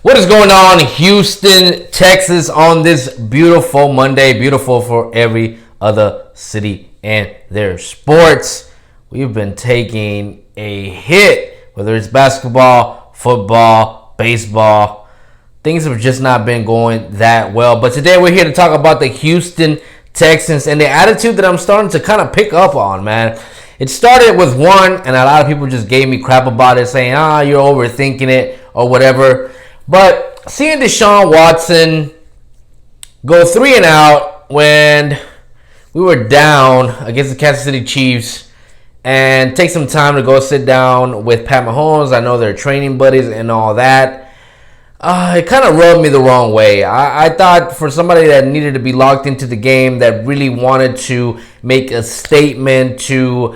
What is going on, Houston, Texas, on this beautiful Monday? Beautiful for every other city and their sports. We've been taking a hit, whether it's basketball, football, baseball. Things have just not been going that well. But today we're here to talk about the Houston Texans and the attitude that I'm starting to kind of pick up on, man. It started with one, and a lot of people just gave me crap about it, saying, you're overthinking it or whatever. But seeing Deshaun Watson go 3-and-out when we were down against the Kansas City Chiefs and take some time to go sit down with Pat Mahomes. I know they're training buddies and all that. It kind of rubbed me the wrong way. I thought for somebody that needed to be locked into the game, that really wanted to make a statement to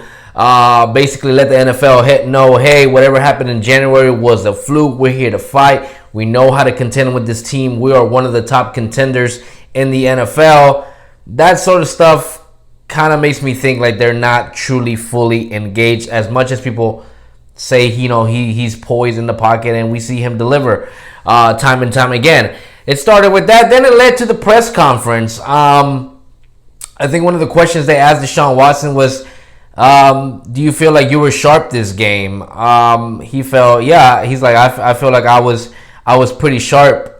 basically let the NFL know, hey, whatever happened in January was a fluke. We're here to fight. We know how to contend with this team. We are one of the top contenders in the NFL. That sort of stuff kind of makes me think like they're not truly fully engaged, as much as people say, he's poised in the pocket and we see him deliver time and time again. It started with that. Then it led to the press conference. I think one of the questions they asked Deshaun Watson was, do you feel like you were sharp this game? He felt, yeah. He's like, I feel like I was pretty sharp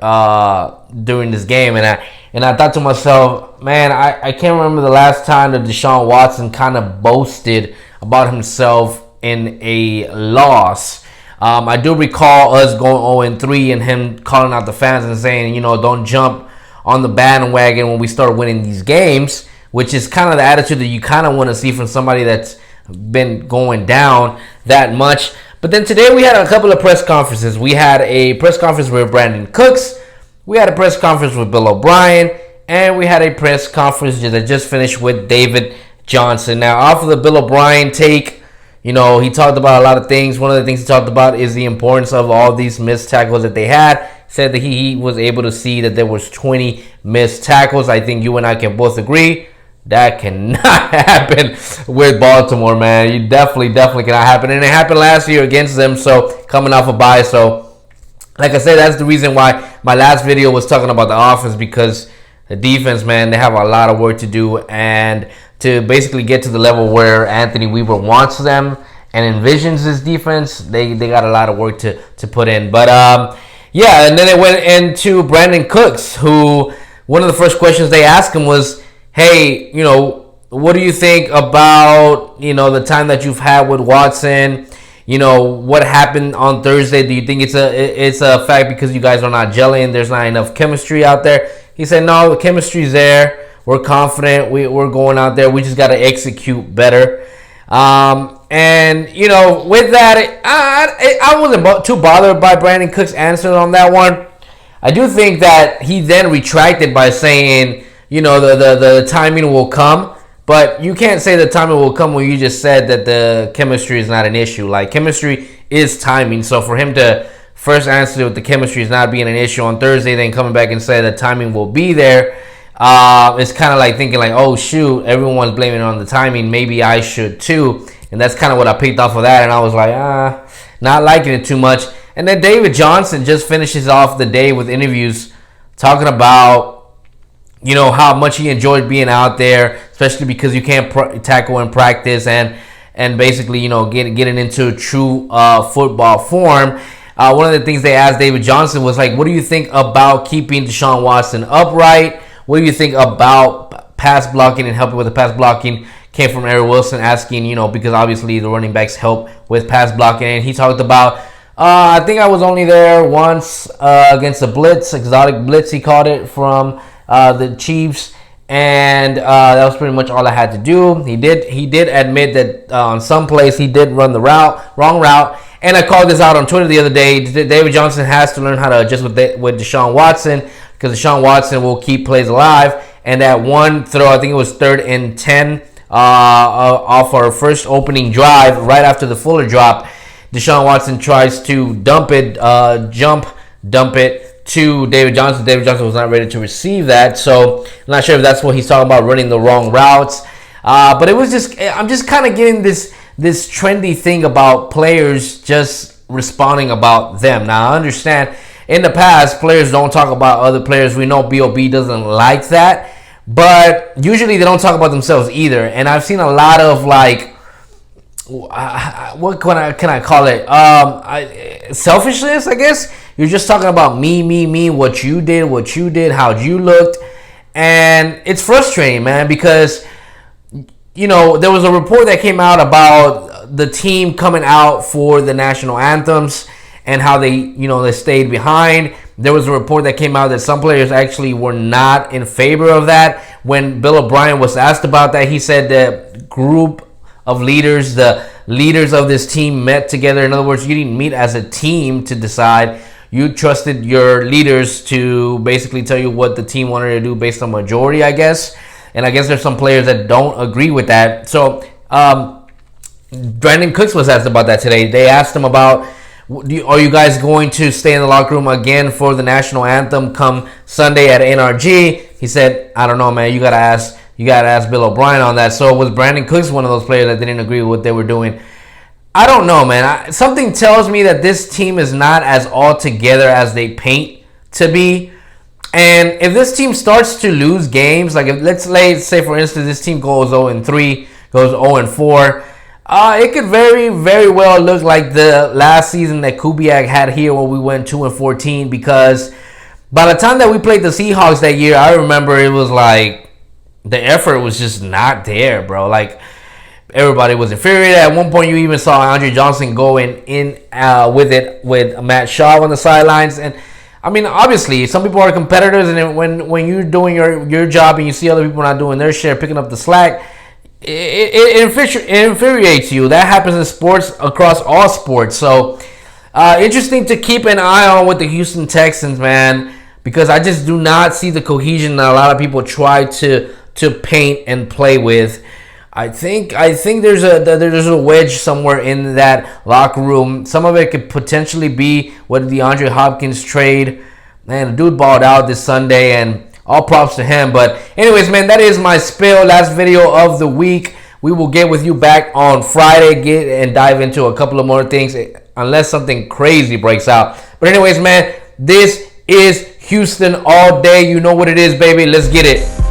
during this game. And I thought to myself, man, I can't remember the last time that Deshaun Watson kind of boasted about himself in a loss. I do recall us going 0-3 and him calling out the fans and saying, don't jump on the bandwagon when we start winning these games, which is kind of the attitude that you kind of want to see from somebody that's been going down that much. But then today we had a couple of press conferences. We had a press conference with Brandon Cooks. We had a press conference with Bill O'Brien. And we had a press conference that just finished with David Johnson. Now, off of the Bill O'Brien take, he talked about a lot of things. One of the things he talked about is the importance of all these missed tackles that they had. Said that he was able to see that there was 20 missed tackles. I think you and I can both agree that cannot happen with Baltimore, man. You definitely cannot happen. And it happened last year against them, so coming off a bye. So, like I said, that's the reason why my last video was talking about the offense, because the defense, man, they have a lot of work to do. And to basically get to the level where Anthony Weaver wants them and envisions his defense, they got a lot of work to put in. But, yeah, and then it went into Brandon Cooks, who one of the first questions they asked him was, hey, what do you think about, the time that you've had with Watson? What happened on Thursday? Do you think it's a fact because you guys are not gelling? There's not enough chemistry out there? He said, no, the chemistry's there. We're confident. We're going out there. We just got to execute better. And, with that, I wasn't too bothered by Brandon Cook's answer on that one. I do think that he then retracted by saying, the timing will come. But you can't say the timing will come when you just said that the chemistry is not an issue. Like, chemistry is timing. So for him to first answer with the chemistry is not being an issue on Thursday, then coming back and say the timing will be there, it's kind of like thinking like, oh, shoot, everyone's blaming it on the timing. Maybe I should too. And that's kind of what I picked off of that. And I was like, not liking it too much. And then David Johnson just finishes off the day with interviews talking about, how much he enjoyed being out there, especially because you can't tackle in practice and basically, getting into true football form. One of the things they asked David Johnson was like, what do you think about keeping Deshaun Watson upright? What do you think about pass blocking and helping with the pass blocking? Came from Eric Wilson asking, because obviously the running backs help with pass blocking. And he talked about, I think I was only there once against a blitz, exotic blitz he called it, from the Chiefs, and that was pretty much all I had to do. He did admit that on some plays he did run the wrong route, and I called this out on Twitter the other day. David Johnson has to learn how to adjust with Deshaun Watson, because Deshaun Watson will keep plays alive. And that one throw, I think it was 3rd and 10 off our first opening drive, right after the Fuller drop, Deshaun Watson tries to dump it to David Johnson. David Johnson was not ready to receive that. So I'm not sure if that's what he's talking about, running the wrong routes. But it was just, I'm just kind of getting this trendy thing about players just responding about them. Now, I understand in the past, players don't talk about other players. We know B.O.B. doesn't like that. But usually they don't talk about themselves either. And I've seen a lot of like, what can I call it? Selfishness, I guess. You're just talking about me, what you did, how you looked. And it's frustrating, man, because, you know, there was a report that came out about the team coming out for the national anthems and how they stayed behind. There was a report that came out that some players actually were not in favor of that. When Bill O'Brien was asked about that, he said the group of leaders, the leaders of this team met together. In other words, you didn't meet as a team to decide. You trusted your leaders to basically tell you what the team wanted to do based on majority, I guess. And I guess there's some players that don't agree with that. So Brandon Cooks was asked about that today. They asked him about, are you guys going to stay in the locker room again for the national anthem come Sunday at NRG? He said, I don't know, man. You gotta ask Bill O'Brien on that. So was Brandon Cooks one of those players that didn't agree with what they were doing? I don't know, man. Something tells me that this team is not as all together as they paint to be. And if this team starts to lose games, like if let's say for instance this team goes 0-3, goes 0-4. It could very, very well look like the last season that Kubiak had here where we went 2-14, because by the time that we played the Seahawks that year, I remember it was like the effort was just not there, bro. Like everybody was infuriated. At one point, you even saw Andre Johnson going in with Matt Shaw on the sidelines. And I mean, obviously, some people are competitors, and when you're doing your job and you see other people not doing their share, picking up the slack, it infuriates you. That happens in sports, across all sports. So interesting to keep an eye on with the Houston Texans, man, because I just do not see the cohesion that a lot of people try to paint and play with. I think there's a wedge somewhere in that locker room. Some of it could potentially be what the DeAndre Hopkins trade. Man, the dude balled out this Sunday, and all props to him. But anyways, man, that is my spill. Last video of the week. We will get with you back on Friday, and dive into a couple of more things, unless something crazy breaks out. But anyways, man, this is Houston all day. You know what it is, baby. Let's get it.